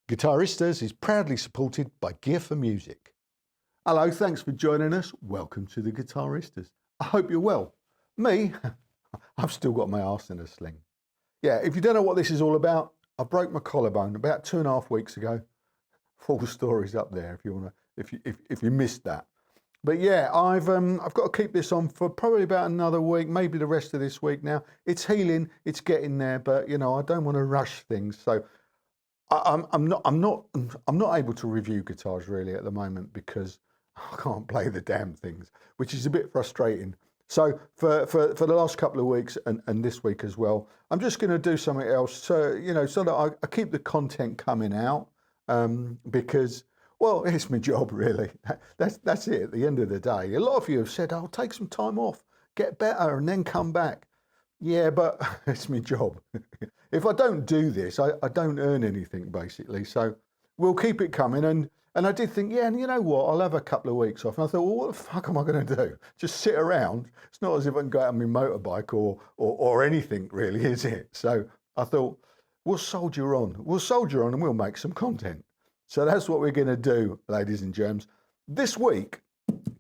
Guitaristas is proudly supported by Gear for Music. Hello, thanks for joining us. Welcome to the Guitaristas. I hope you're well. Me, I've still got my arse in a sling. Yeah, if you don't know what this is all about, I broke my collarbone about 2.5 weeks ago. Full story's up there if you wanna, if you missed that. But yeah, I've got to keep this on for probably about another week, maybe the rest of this week now. It's healing, it's getting there, but you know, I don't want to rush things. So I'm not able to review guitars really at the moment because I can't play the damn things, which is a bit frustrating. So for the last couple of weeks and this week as well, I'm just going to do something else, so you know, so that I keep the content coming out, because, well, it's my job really. That's it. At the end of the day, a lot of you have said, "I'll take some time off, get better, and then come back." Yeah, but it's my job. If I don't do this, I don't earn anything basically. So we'll keep it coming. And I did think, yeah, and you know what? I'll have a couple of weeks off. And I thought, well, what the fuck am I going to do? Just sit around? It's not as if I can go out on my motorbike or anything really, is it? So I thought, we'll soldier on. We'll soldier on and we'll make some content. So that's what we're going to do, ladies and germs. This week,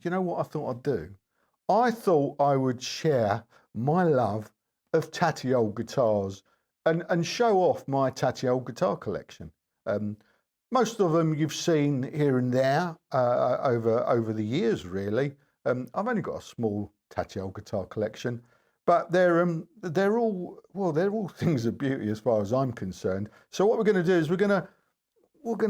you know what I thought I'd do? I thought I would share my love of tatty old guitars and show off my tatty old guitar collection. Most of them you've seen here and there over the years, really. I've only got a small tatty old guitar collection, but they're all things of beauty as far as I'm concerned. So what we're going to do is we're going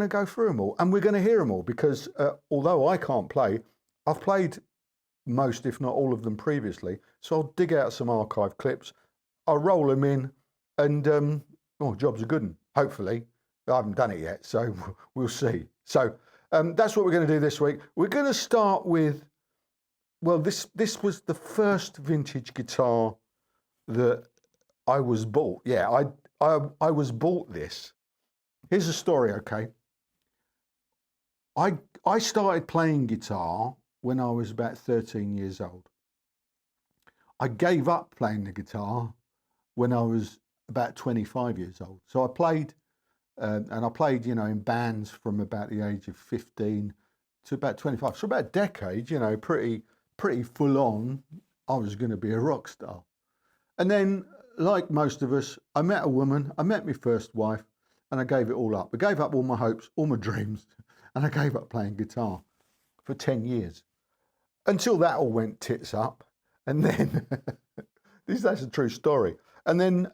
to go through them all, and we're going to hear them all, because although I can't play, I've played most, if not all of them previously. So I'll dig out some archive clips, I'll roll them in, and job's a good one, hopefully. I haven't done it yet, so we'll see. So that's what we're going to do this week. We're going to start with, well, this was the first vintage guitar that I was bought. Yeah, I was bought this. Here's a story, okay? I started playing guitar when I was about 13 years old. I gave up playing the guitar when I was about 25 years old. So I played, and I played, you know, in bands from about the age of 15 to about 25. So about a decade, you know, pretty full on. I was going to be a rock star. And then, like most of us, I met a woman, I met my first wife, and I gave it all up. I gave up all my hopes, all my dreams, and I gave up playing guitar for 10 years. Until that all went tits up. And then, that's a true story. And then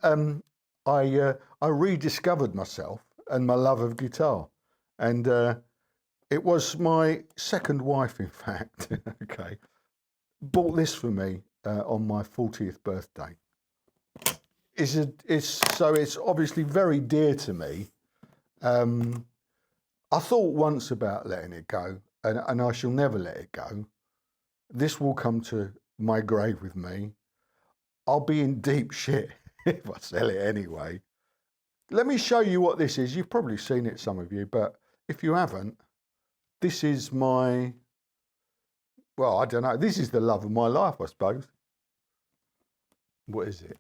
I rediscovered myself and my love of guitar. And it was my second wife, in fact, okay, bought this for me on my 40th birthday. So it's obviously very dear to me. I thought once about letting it go, and I shall never let it go. This will come to my grave with me. I'll be in deep shit if I sell it anyway. Let me show you what this is. You've probably seen it, some of you, but if you haven't, this is my, well, I don't know. This is the love of my life, I suppose. What is it?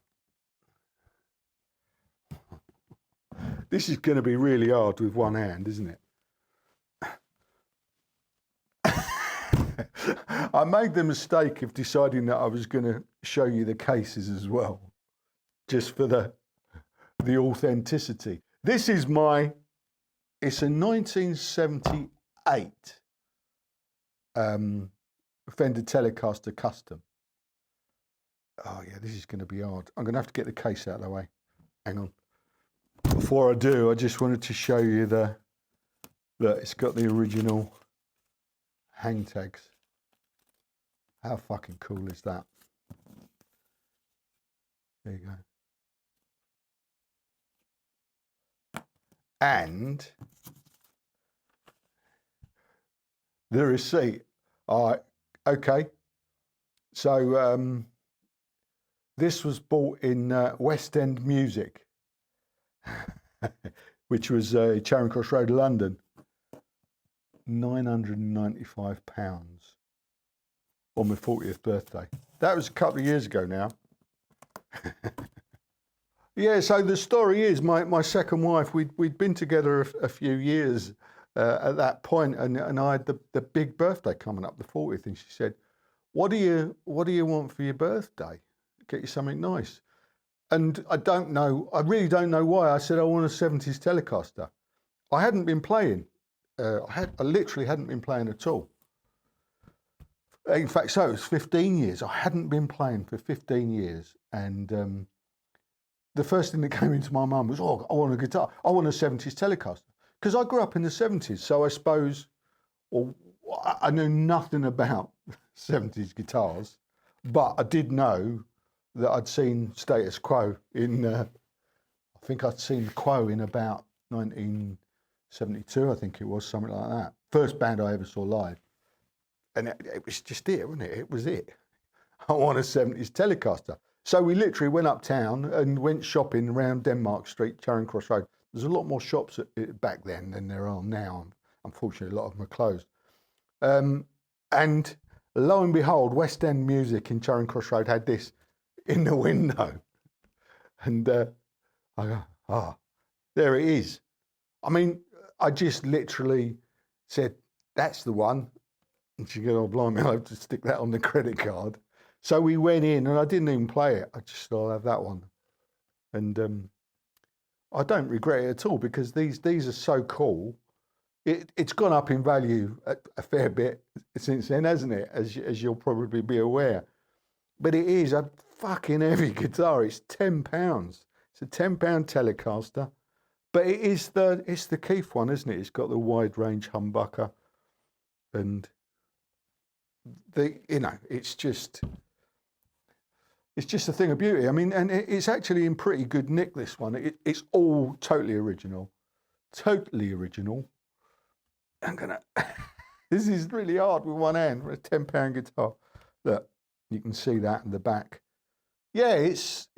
This is going to be really hard with one hand, isn't it? I made the mistake of deciding that I was going to show you the cases as well, just for the authenticity. This is it's a 1978 Fender Telecaster Custom. Oh yeah, this is going to be hard. I'm going to have to get the case out of the way. Hang on. Before I do, I just wanted to show you that it's got the original hang tags. How fucking cool is that? There you go. And the receipt. All right, okay. So this was bought in West End Music, which was Charing Cross Road, London. £995 on my 40th birthday. That was a couple of years ago now. Yeah, so the story is my second wife, we'd been together a few years at that point, and I had the big birthday coming up, the 40th, and she said, what do you want for your birthday? Get you something nice. And I really don't know why. I said, I want a 70s Telecaster. I hadn't been playing. I literally hadn't been playing at all. In fact, so it was 15 years. I hadn't been playing for 15 years. And the first thing that came into my mind was, oh, I want a guitar. I want a 70s Telecaster. Because I grew up in the 70s. So I suppose, well, I knew nothing about 70s guitars, but I did know that I'd seen Status Quo in, I think I'd seen Quo in about 1972, I think it was, something like that. First band I ever saw live. And it was just it, wasn't it? It was it. I want a 70s Telecaster. So we literally went uptown and went shopping around Denmark Street, Charing Cross Road. There's a lot more shops back then than there are now. Unfortunately, a lot of them are closed. And lo and behold, West End Music in Charing Cross Road had this in the window. And I go, there it is. I mean, I just literally said, that's the one. And she goes, oh, blimey, I'll have to stick that on the credit card. So we went in, and I didn't even play it. I just thought, I'll have that one. And I don't regret it at all, because these are so cool. It's gone up in value a fair bit since then, hasn't it? As you'll probably be aware. But it is a fucking heavy guitar. It's £10. It's a £10 Telecaster. But it's the Keith one, isn't it? It's got the wide range humbucker, and it's just a thing of beauty. I mean, and it's actually in pretty good nick, this one. It's all totally original. Totally original. I'm gonna. This is really hard with one hand for a £10 guitar. Look, you can see that in the back. Yeah, it's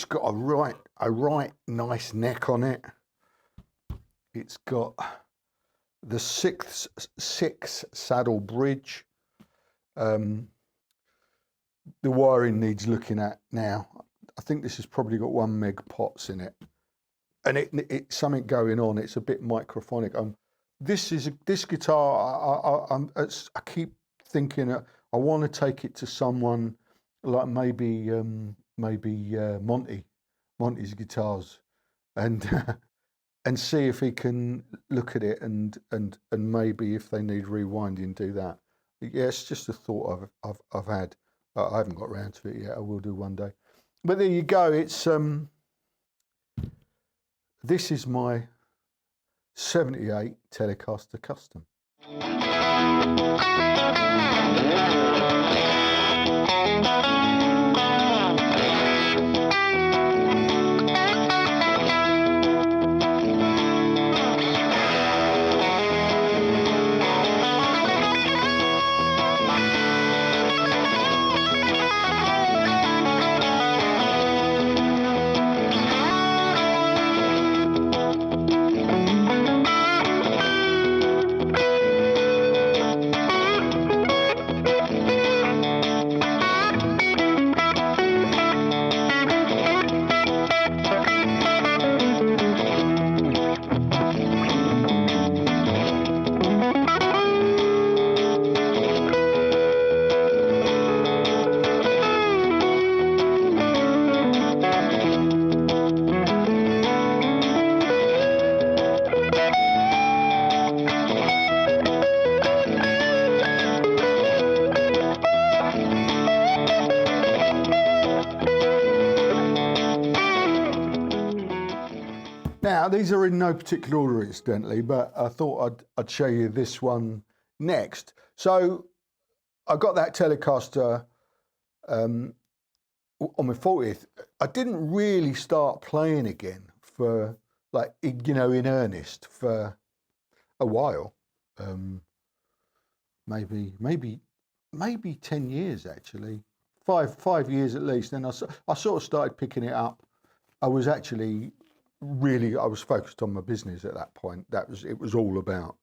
got a right nice neck on it. It's got the six saddle bridge. The wiring needs looking at now. I think this has probably got 1 meg pots in it, and it's something going on. It's a bit microphonic. This guitar. I keep thinking I want to take it to someone like maybe Monty's guitars, and and see if he can look at it and maybe if they need rewinding, do that. Yeah, it's just a thought I've had. I haven't got around to it yet. I will do one day. But there you go. It's this is my 78 Telecaster Custom. Now, these are in no particular order, incidentally, but I thought I'd show you this one next. So I got that Telecaster on my 40th. I didn't really start playing again for, like, in earnest for a while. Maybe 10 years, actually. Five years at least. Then I sort of started picking it up. I was focused on my business at that point. It was all about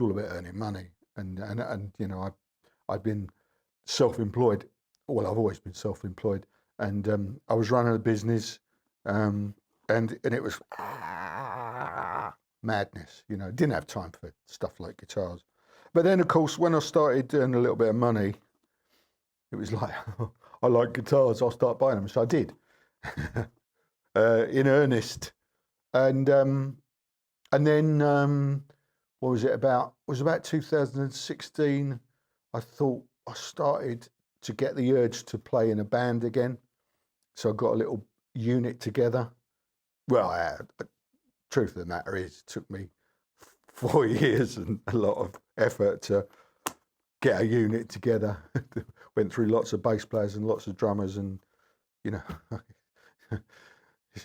earning money, and I'd been self-employed. Well, I've always been self-employed, and I was running a business, and it was madness, you know. Didn't have time for stuff like guitars. But then, of course, when I started doing a little bit of money, it was like, I like guitars, I'll start buying them. So I did, in earnest. And then, what was it about? It was about 2016. I thought I started to get the urge to play in a band again. So I got a little unit together. Well, truth of the matter is, it took me 4 years and a lot of effort to get a unit together. Went through lots of bass players and lots of drummers, and you know,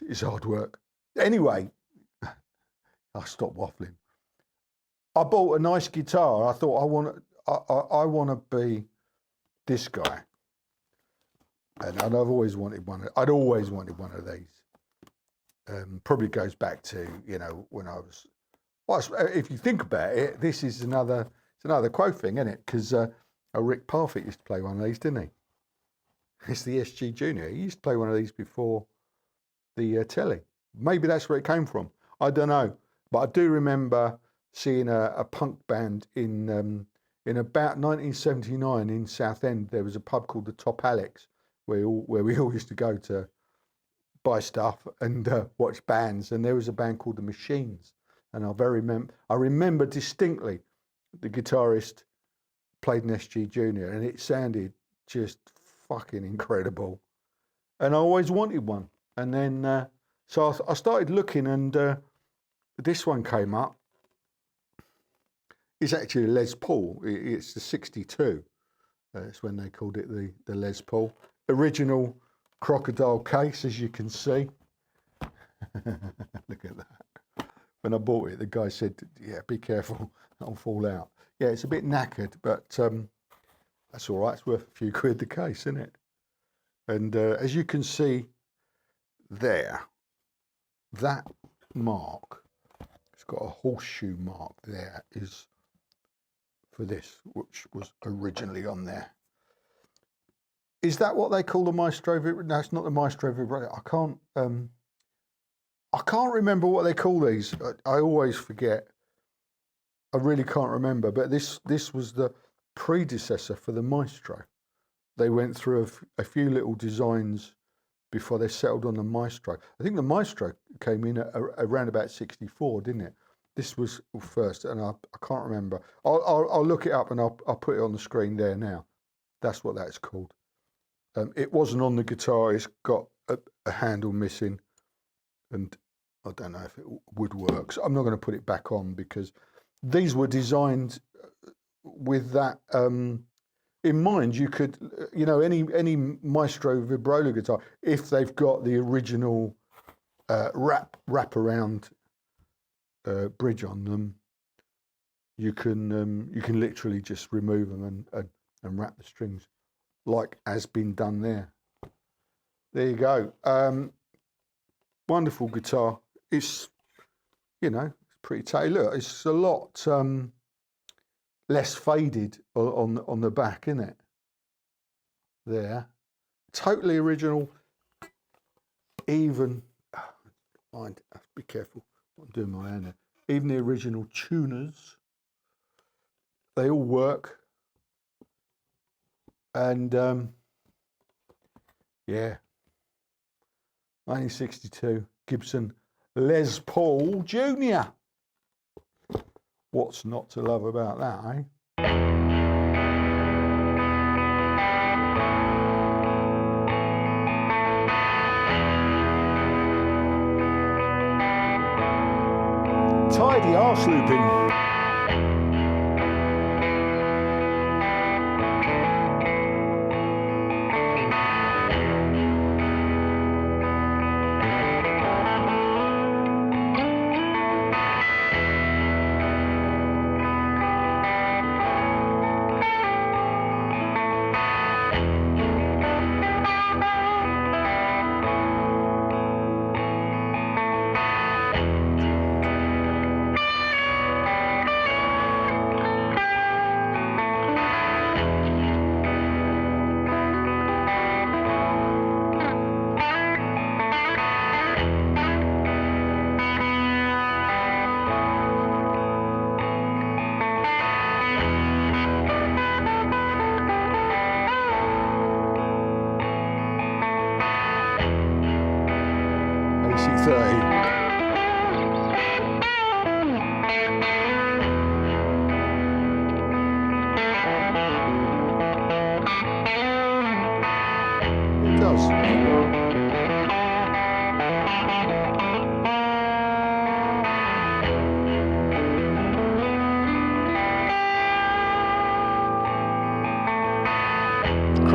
it's hard work. Anyway, I stopped waffling. I bought a nice guitar. I thought I want to be this guy, and I've always wanted one. I'd always wanted one of these. Probably goes back to, you know, when I was. Well, if you think about it, this is another quote thing, isn't it? Because Rick Parfitt used to play one of these, didn't he? It's the SG Junior. He used to play one of these before the telly. Maybe that's where it came from. I don't know, but I do remember seeing a punk band in about 1979 in Southend. There was a pub called the Top Alex where we all used to go to buy stuff and watch bands. And there was a band called the Machines, and I remember distinctly the guitarist played an SG Junior, and it sounded just fucking incredible. And I always wanted one. And then so I started looking, and this one came up. It's actually a Les Paul. It's the 62. It's when they called it the Les Paul. Original crocodile case, as you can see. Look at that. When I bought it, the guy said, yeah, be careful, that'll fall out. Yeah, it's a bit knackered, but that's all right. It's worth a few quid the case, isn't it? And as you can see there, that mark, it's got a horseshoe mark there, is for this, which was originally on there. Is that what they call the Maestro Vibrato? No, it's not the Maestro Vibrato. I can't remember what they call these. I always forget. I really can't remember. But this was the predecessor for the Maestro. They went through a few little designs before they settled on the Maestro. I think the Maestro came in around about 64, didn't it? This was first, and I can't remember. I'll look it up and I'll put it on the screen there now. That's what that's called. It wasn't on the guitar. It's got a handle missing, and I don't know if it would work. So I'm not going to put it back on because these were designed with that in mind. You could, you know, any Maestro Vibrola guitar, if they've got the original wrap around bridge on them, you can literally just remove them and wrap the strings, like has been done there. There you go. Wonderful guitar. It's, you know, it's pretty tight. Look, it's a lot less faded on the back, isn't it? There. Totally original. Even, mind, be careful. I'm doing my hand there. Even the original tuners, they all work. And yeah, 1962 Gibson Les Paul Junior. What's not to love about that, eh? Tidy arse looping.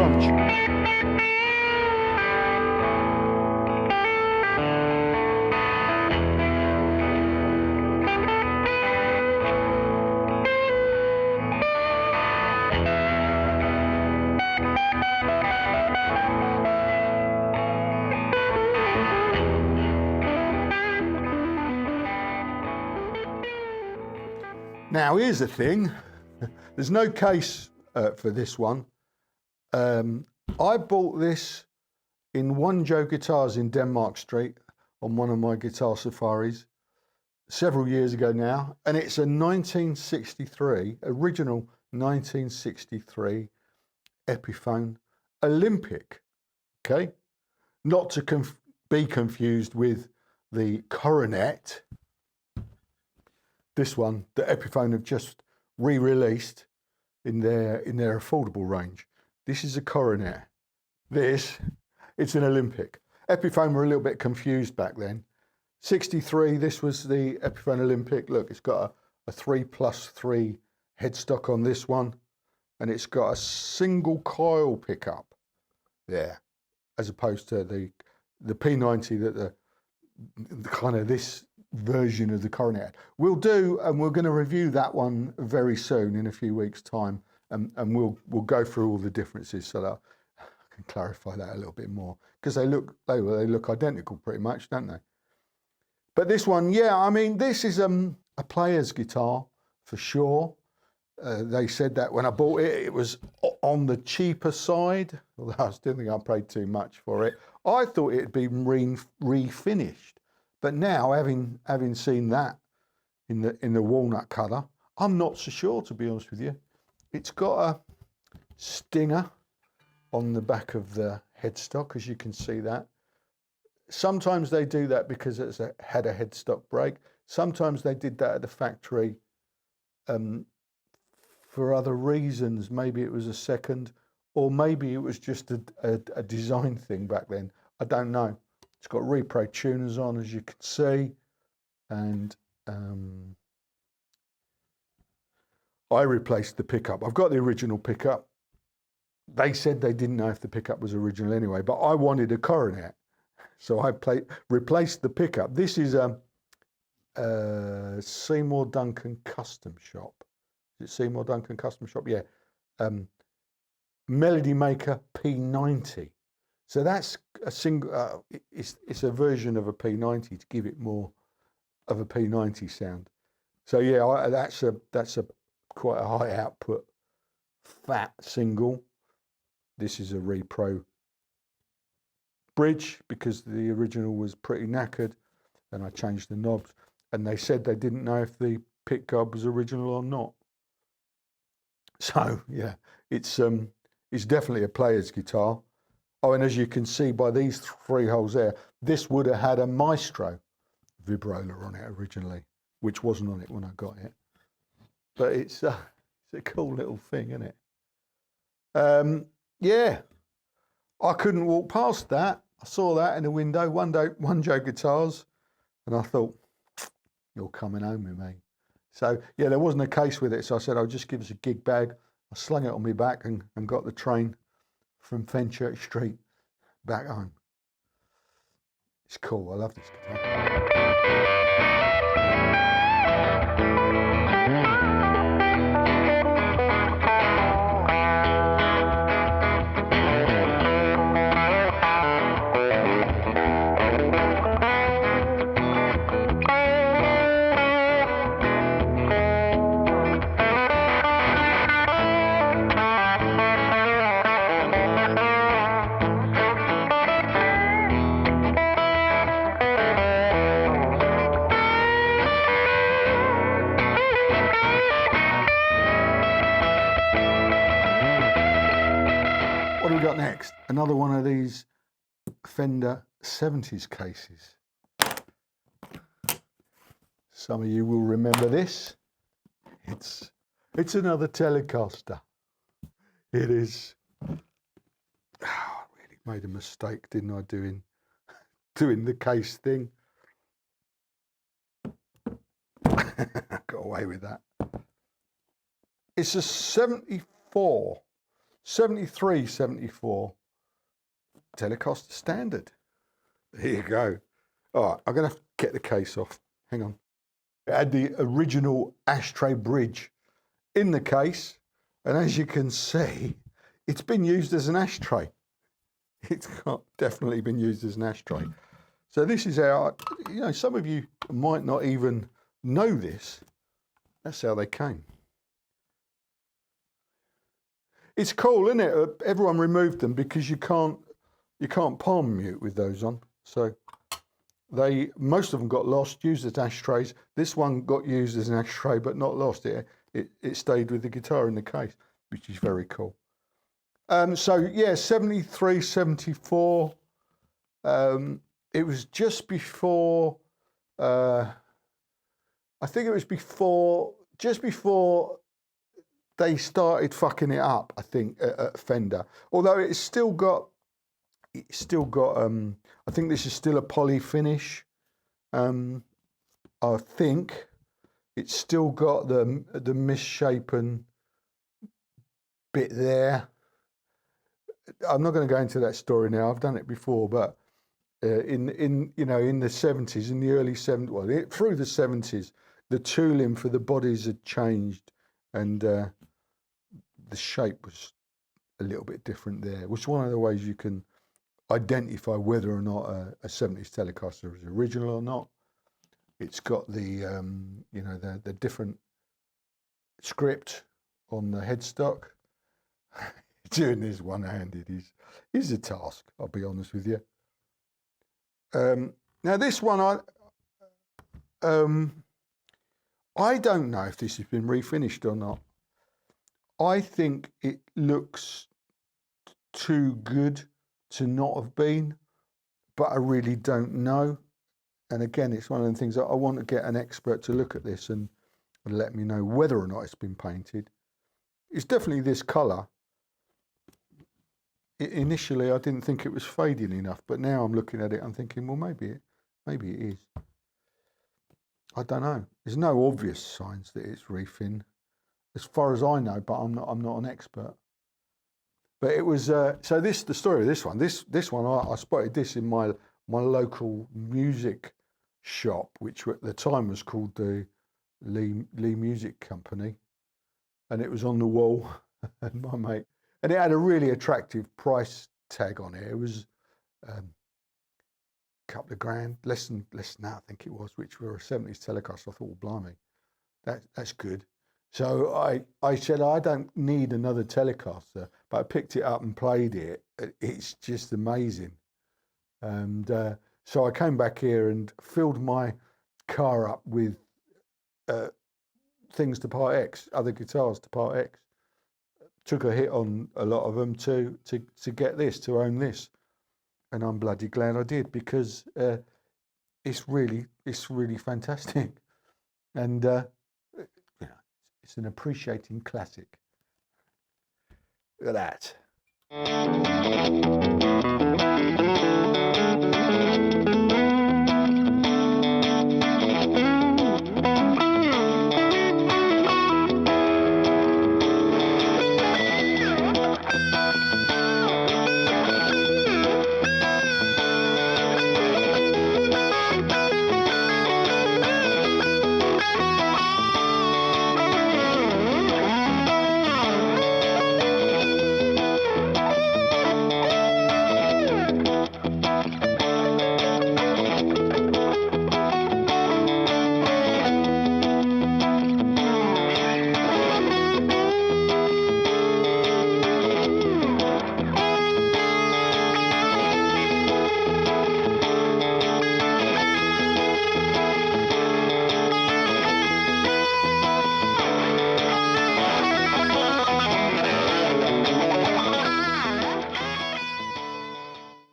much. Now here's the thing, there's no case for this one. I bought this in One Joe Guitars in Denmark Street on one of my guitar safaris several years ago now, and it's a 1963, original 1963 Epiphone Olympic, okay? Not to be confused with the Coronet. This one, the Epiphone have just re-released in their affordable range. This is a Coronet. This, it's an Olympic. Epiphone were a little bit confused back then. 63, this was the Epiphone Olympic. Look, it's got a 3+3 headstock on this one, and it's got a single coil pickup there, as opposed to the P90 that the kind of this version of the Coronet. We'll do, and we're going to review that one very soon in a few weeks' time, and we'll go through all the differences so that I can clarify that a little bit more, because they look identical pretty much, don't they? But this one, yeah, I mean, this is a player's guitar for sure. They said that when I bought it, it was on the cheaper side, although I still think I paid too much for it. I thought it'd been refinished. But now, having seen that in the walnut colour, I'm not so sure, to be honest with you. It's got a stinger on the back of the headstock, as you can see that. Sometimes they do that because it had a headstock break. Sometimes they did that at the factory for other reasons. Maybe it was a second, or maybe it was just a design thing back then. I don't know. It's got repro tuners on, as you can see, and I replaced the pickup. I've got the original pickup. They said they didn't know if the pickup was original anyway, but I wanted a Coronet, so I replaced the pickup. This is a Seymour Duncan Custom Shop. Is it Seymour Duncan Custom Shop? Yeah. Melody Maker P90. So that's a single. It's a version of a P90 to give it more of a P90 sound. So yeah, that's a quite a high output fat single. This is a repro bridge because the original was pretty knackered, and I changed the knobs. And they said they didn't know if the pick guard was original or not. So yeah, it's definitely a player's guitar. Oh, and as you can see by these 3 holes there, this would have had a Maestro vibrola on it originally, which wasn't on it when I got it. But it's a cool little thing, isn't it? Yeah, I couldn't walk past that. I saw that in the window, One Joe Guitars, and I thought, you're coming home with me. So yeah, there wasn't a case with it, so I said, just give us a gig bag. I slung it on my back and got the train from Fenchurch Street back home. It's cool. I love this guitar. What have we got next? Another one of these Fender 70s cases. Some of you will remember this. It's another Telecaster. It is. Oh, I really made a mistake, didn't I, doing the case thing. Got away with that. It's a 74 73, 74 Telecaster standard. There you go. All right, I'm going to have to get the case off. Hang on. It had the original ashtray bridge in the case, and as you can see, it's been used as an ashtray. It's definitely been used as an ashtray. So this is how, you know, some of you might not even know this. That's how they came. It's cool, isn't it? Everyone removed them because you can't palm mute with those on. So most of them got lost, used as ashtrays. This one got used as an ashtray, but not lost. It stayed with the guitar in the case, which is very cool. So yeah, 73, 74. It was just before, I think it was just before they started fucking it up, I think, at Fender. Although it's still got, I think this is still a poly finish. I think it's still got the misshapen bit there. I'm not going to go into that story now. I've done it before, but in the 70s, in the early 70s, well, through the 70s, the tooling for the bodies had changed, and the shape was a little bit different there, which is one of the ways you can identify whether or not a 70s Telecaster is original or not. It's got the the different script on the headstock. Doing this one-handed is a task, I'll be honest with you. Now this one, I don't know if this has been refinished or not. I think it looks too good to not have been, but I really don't know. And again, it's one of the things that I want to get an expert to look at this and let me know whether or not it's been painted. It's definitely this colour. Initially, I didn't think it was fading enough, but now I'm looking at it, I'm thinking, well, maybe it is. I don't know. There's no obvious signs that it's refin, as far as I know, but I'm not an expert. But it was so the story of this one. This one I spotted this in my local music shop, which at the time was called the Lee Music Company, and it was on the wall, and my mate. And it had a really attractive price tag on it. It was a couple of grand, less than that, I think it was, which were a 70s Telecaster. I thought, well, blimey, that's good. So I said, I don't need another Telecaster, but I picked it up and played it. It's just amazing. And so I came back here and filled my car up with things to Part X, other guitars to Part X. Took a hit on a lot of them to get this, to own this, and I'm bloody glad I did, because it's really fantastic, and it's an appreciating classic. Look at that.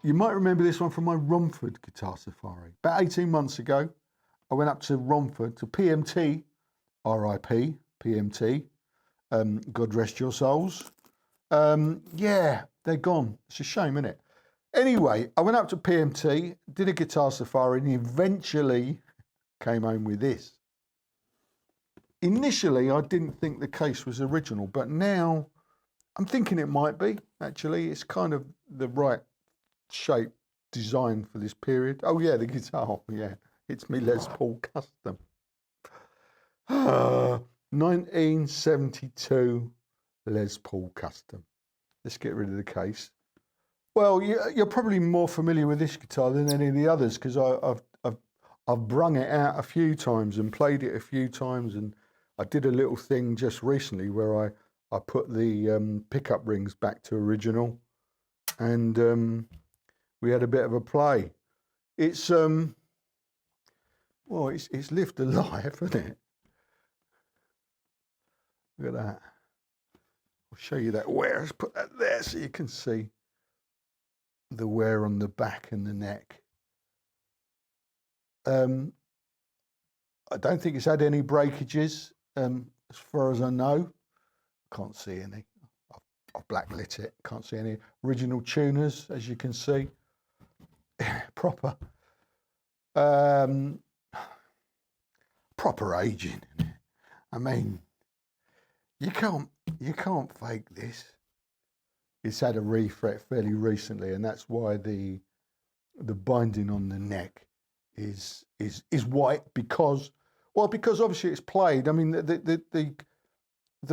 You might remember this one from my Romford guitar safari. About 18 months ago, I went up to Romford, to PMT, RIP, PMT, God rest your souls. Yeah, they're gone. It's a shame, isn't it? Anyway, I went up to PMT, did a guitar safari, and eventually came home with this. Initially, I didn't think the case was original, but now I'm thinking it might be, actually. It's kind of the right shape design for this period. Oh yeah, the guitar, yeah. It's me Les Paul Custom. 1972 Les Paul Custom. Let's get rid of the case. Well, you're probably more familiar with this guitar than any of the others because I've brung it out a few times and played it a few times, and I did a little thing just recently where I put the pickup rings back to original, and we had a bit of a play. It's well, it's lived a life, isn't it? Look at that. I'll show you that wear. Let's put that there so you can see the wear on the back and the neck. I don't think it's had any breakages, as far as I know. Can't see any. I've blacklit it. Can't see any original tuners, as you can see. Proper aging. I mean, you can't fake this. It's had a refret fairly recently, and that's why the binding on the neck is white because obviously it's played. I mean, the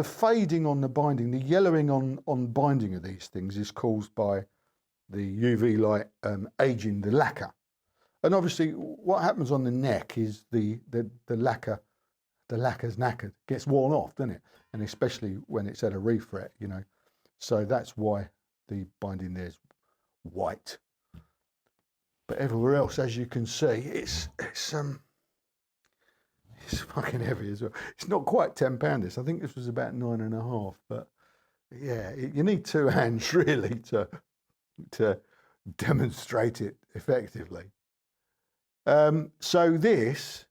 fading on the binding, the yellowing on binding of these things is caused by the UV light aging the lacquer. And obviously what happens on the neck is the lacquer's knackered, gets worn off, doesn't it? And especially when it's at a refret, you know. So that's why the binding there is white. But everywhere else, as you can see, it's fucking heavy as well. It's not quite £10 this. I think this was about 9.5. But yeah, you need two hands really to demonstrate it effectively. So this,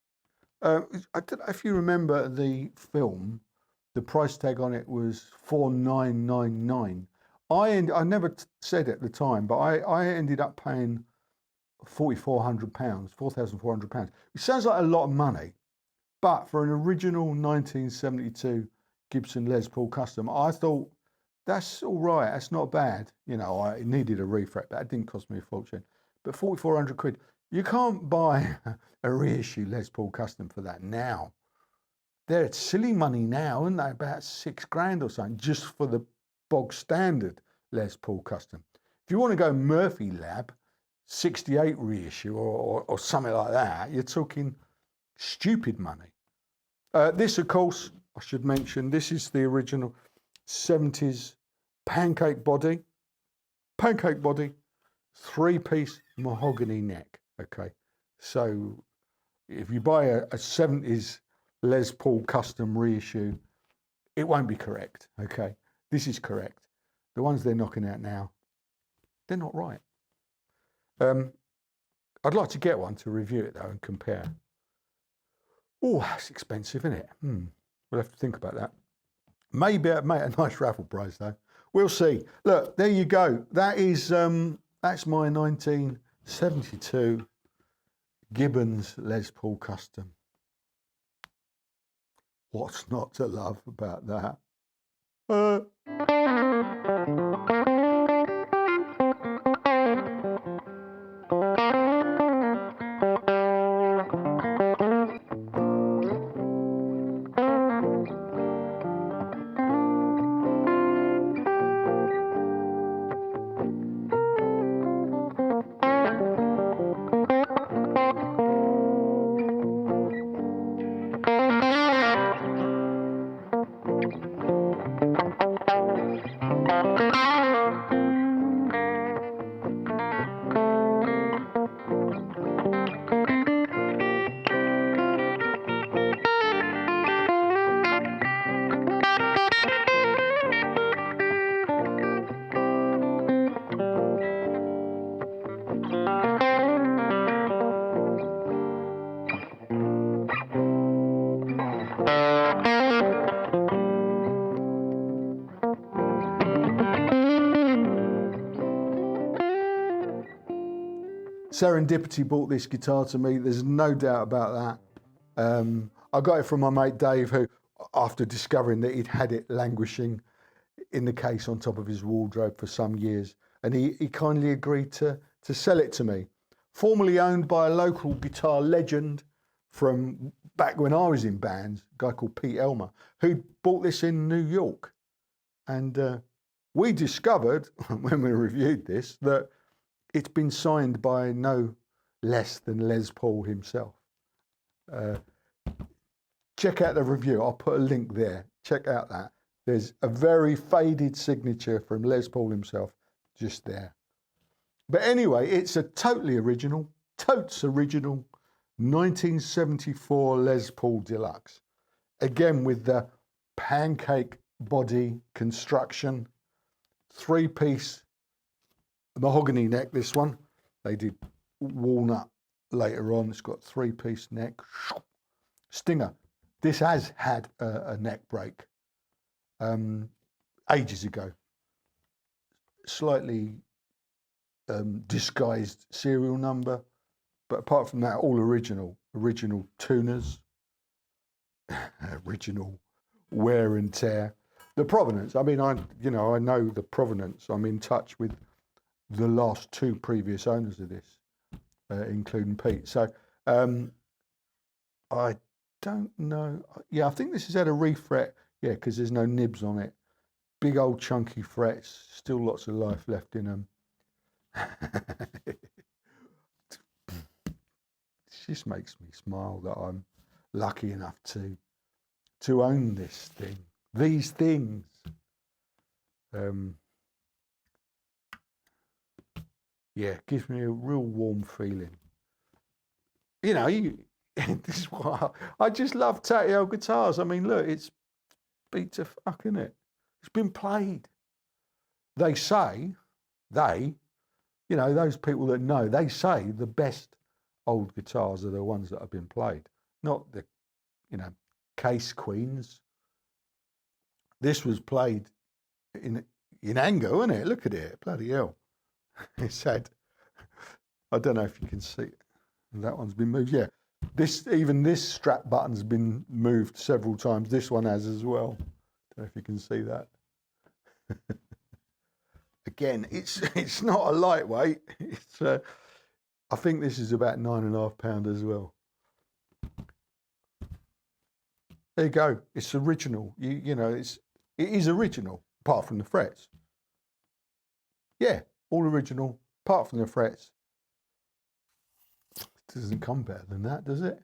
I don't know if you remember the film. The price tag on it was $4,999. I never said at the time, but I ended up paying £4,400, £4,400. It sounds like a lot of money, but for an original 1972 Gibson Les Paul Custom, I thought that's all right. That's not bad. You know, it needed a refret, but it didn't cost me a fortune. But 4,400 quid, you can't buy a reissue Les Paul Custom for that now. They're silly money now, aren't they? About £6,000 or something, just for the bog standard Les Paul Custom. If you want to go Murphy Lab, 68 reissue or something like that, you're talking stupid money. This, of course, I should mention, this is the original 70s pancake body, 3-piece mahogany neck. Okay, so if you buy a 70s Les Paul Custom reissue, it won't be correct. Okay, this is correct. The ones they're knocking out now, they're not right. I'd like to get one to review it though and compare. Oh, that's expensive, isn't it? We'll have to think about that. Maybe a nice raffle prize though. We'll see. Look, there you go. That is that's my 1972 Gibbons Les Paul Custom. What's not to love about that? Serendipity bought this guitar to me. There's no doubt about that. I got it from my mate Dave, who, after discovering that he'd had it languishing in the case on top of his wardrobe for some years, and he kindly agreed to sell it to me. Formerly owned by a local guitar legend from back when I was in bands, a guy called Pete Elmer, who bought this in New York. And we discovered, when we reviewed this, that it's been signed by no less than Les Paul himself. Check out the review. I'll put a link there. Check out that. There's a very faded signature from Les Paul himself just there. But anyway, it's a totally original, totes original 1974 Les Paul Deluxe. Again, with the pancake body construction, 3-piece mahogany neck, this one. They did walnut later on. It's got 3-piece neck. Stinger. This has had a neck break ages ago. Slightly disguised serial number, but apart from that, all original tuners, original wear and tear. The provenance, I mean, I know the provenance. I'm in touch with the last 2 previous owners of this, including Pete. So I don't know. Yeah, I think this has had a refret. Yeah, because there's no nibs on it. Big old chunky frets, still lots of life left in them. It just makes me smile that I'm lucky enough to own this thing. These things. Yeah, gives me a real warm feeling. You know, this is why I just love Tatty old guitars. I mean, look, it's beat to fuck, isn't it? It's been played. They say, those people that know, they say the best old guitars are the ones that have been played, not the, case queens. This was played in anger, wasn't it? Look at it, bloody hell. It said, I don't know if you can see it. That one's been moved. Yeah, even this strap button's been moved several times. This one has as well. Don't know if you can see that. Again, it's not a lightweight. It's I think this is about 9.5 pounds as well. There you go. It's original. It is original, apart from the frets. Yeah, all original, apart from the frets. It doesn't come better than that, does it?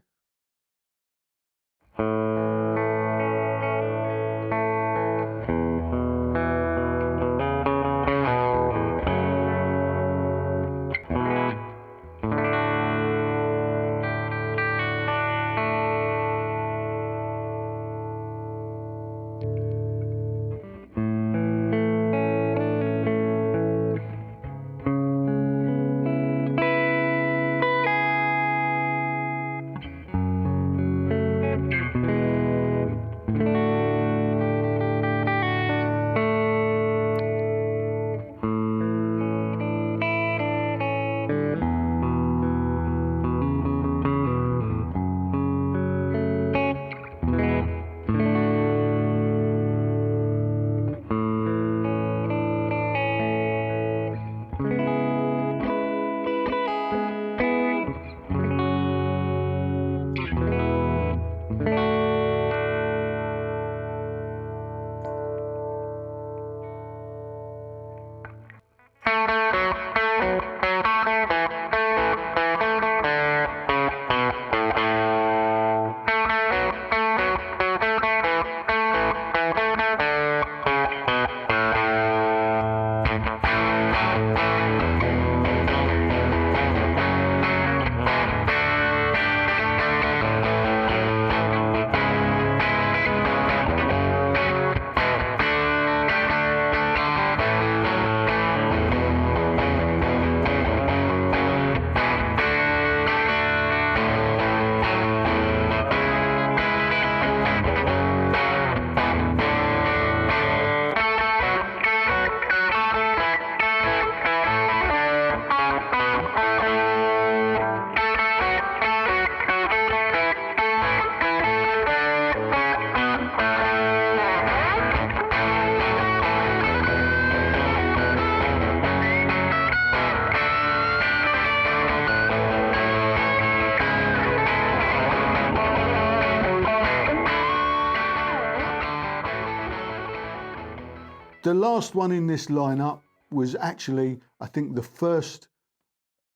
The last one in this lineup was actually, I think, the first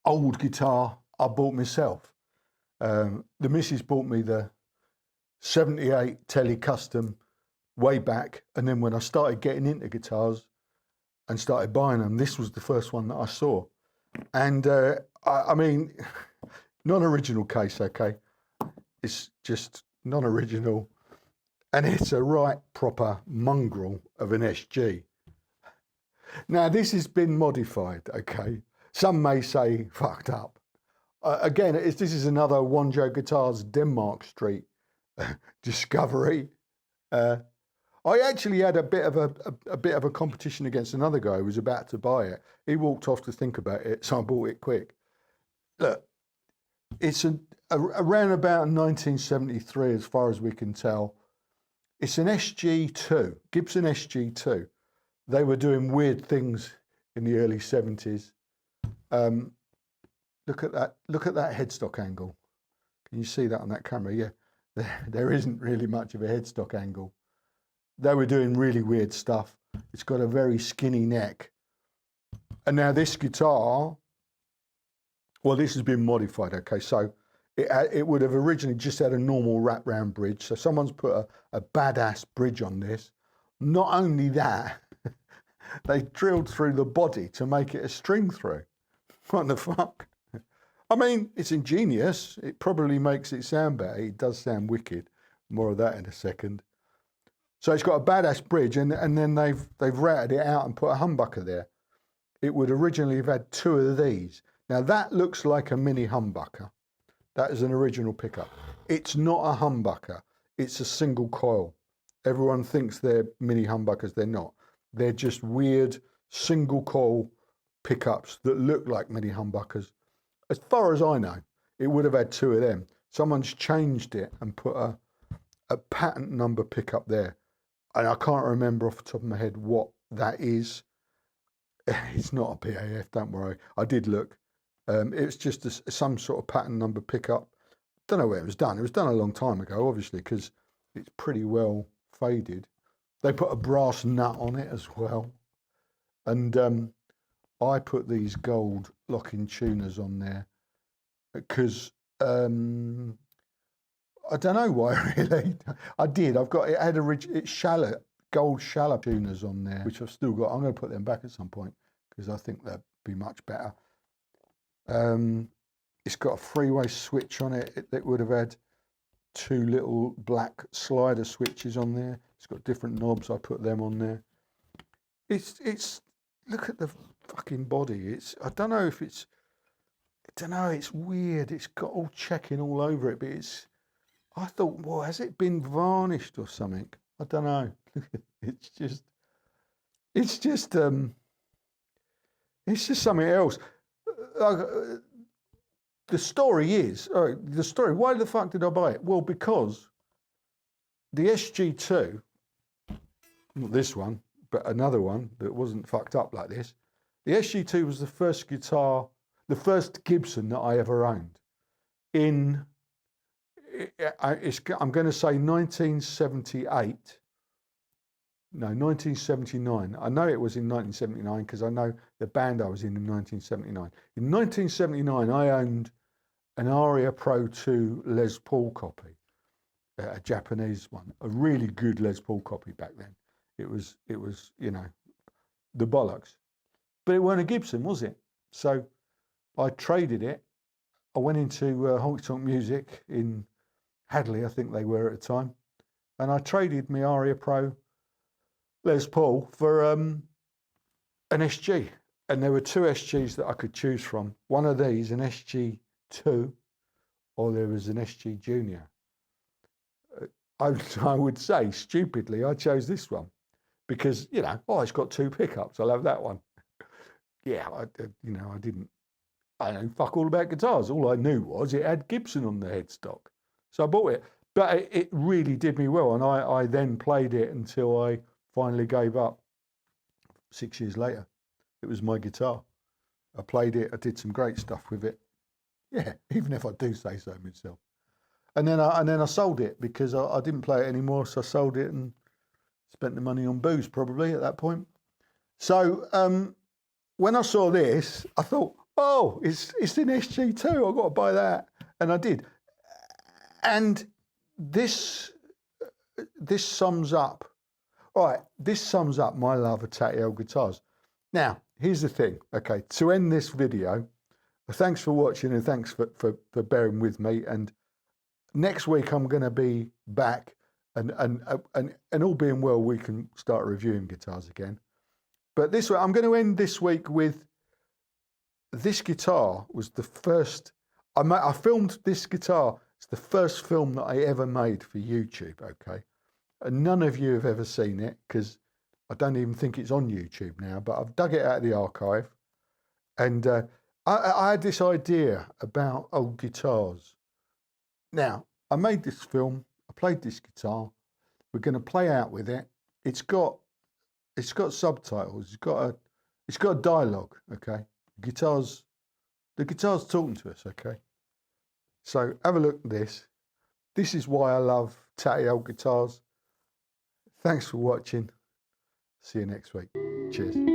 old guitar I bought myself. The missus bought me the 78 Tele-Custom way back, and then when I started getting into guitars and started buying them, this was the first one that I saw. And I mean, non-original case, okay? It's just non-original, and it's a right proper mongrel of an SG. Now, this has been modified, okay? Some may say fucked up. Again, this is another Wanjo Guitars Denmark Street discovery. I actually had a bit of a competition against another guy who was about to buy it. He walked off to think about it, so I bought it quick. Look, it's around about 1973, as far as we can tell. It's an SG2, Gibson SG2. They were doing weird things in the early 70s. Look at that headstock angle. Can you see that on that camera? Yeah, there isn't really much of a headstock angle. They were doing really weird stuff. It's got a very skinny neck. And now this guitar, well, this has been modified, okay? So it would have originally just had a normal wraparound bridge. So someone's put a badass bridge on this. Not only that, they drilled through the body to make it a string through. What the fuck? I mean, it's ingenious. It probably makes it sound better. It does sound wicked. More of that in a second. So it's got a badass bridge, and then they've routed it out and put a humbucker there. It would originally have had two of these. Now that looks like a mini humbucker. That is an original pickup. It's not a humbucker. It's a single coil. Everyone thinks they're mini humbuckers. They're not. They're just weird single coil pickups that look like mini humbuckers. As far as I know, it would have had two of them. Someone's changed it and put a patent number pickup there. And I can't remember off the top of my head what that is. It's not a PAF, don't worry. I did look. It's just some sort of patent number pickup. Don't know where it was done. It was done a long time ago, obviously, because it's pretty well faded. They put a brass nut on it as well. And I put these gold locking tuners on there because I don't know why really. I did. It had gold shallop tuners on there, which I've still got. I'm going to put them back at some point because I think they'd be much better. It's got a three-way switch on it. It would have had two little black slider switches on there. It's got different knobs. I put them on there. It's look at the fucking body. I don't know. It's weird. It's got all checking all over it, but I thought, well, has it been varnished or something? I don't know. It's just something else. The story is, why the fuck did I buy it? Well, because the SG2, not this one, but another one that wasn't fucked up like this, the SG2 was the first guitar, the first Gibson that I ever owned. I'm going to say 1978. No, 1979. I know it was in 1979 because I know the band I was in 1979. In 1979, I owned an Aria Pro 2 Les Paul copy, a Japanese one, a really good Les Paul copy back then. It was, the bollocks. But it weren't a Gibson, was it? So I traded it. I went into Honky Tonk Music in Hadley, I think they were at the time, and I traded my Aria Pro Les Paul for an SG. And there were two SGs that I could choose from. One of these, an SG2, or there was an SG Junior. I would say, stupidly, I chose this one because, it's got two pickups. I love that one. Yeah, I didn't. I know fuck all about guitars. All I knew was it had Gibson on the headstock. So I bought it. But it really did me well. And I then played it until I finally gave up 6 years later. It was my guitar. I played it. I did some great stuff with it. Yeah, even if I do say so myself. And then I sold it because I didn't play it anymore. So I sold it and spent the money on booze probably at that point. So when I saw this, I thought, oh, it's an SG2. I've got to buy that, and I did. And this sums up. All right, this sums up my love of Tatty old guitars. Now, here's the thing. Okay, to end this video, thanks for watching and thanks for bearing with me. And next week I'm going to be back, and all being well, we can start reviewing guitars again. But this way, I'm going to end this week with this guitar was the first. I filmed this guitar. It's the first film that I ever made for YouTube. Okay. And none of you have ever seen it because I don't even think it's on YouTube now, but I've dug it out of the archive. And I had this idea about old guitars. Now, I made this film, I played this guitar, we're going to play out with it. It's got subtitles, it's got a dialogue, okay? The guitar's talking to us, okay? So have a look at this. This is why I love Tatty old guitars. Thanks for watching. See you next week. Cheers.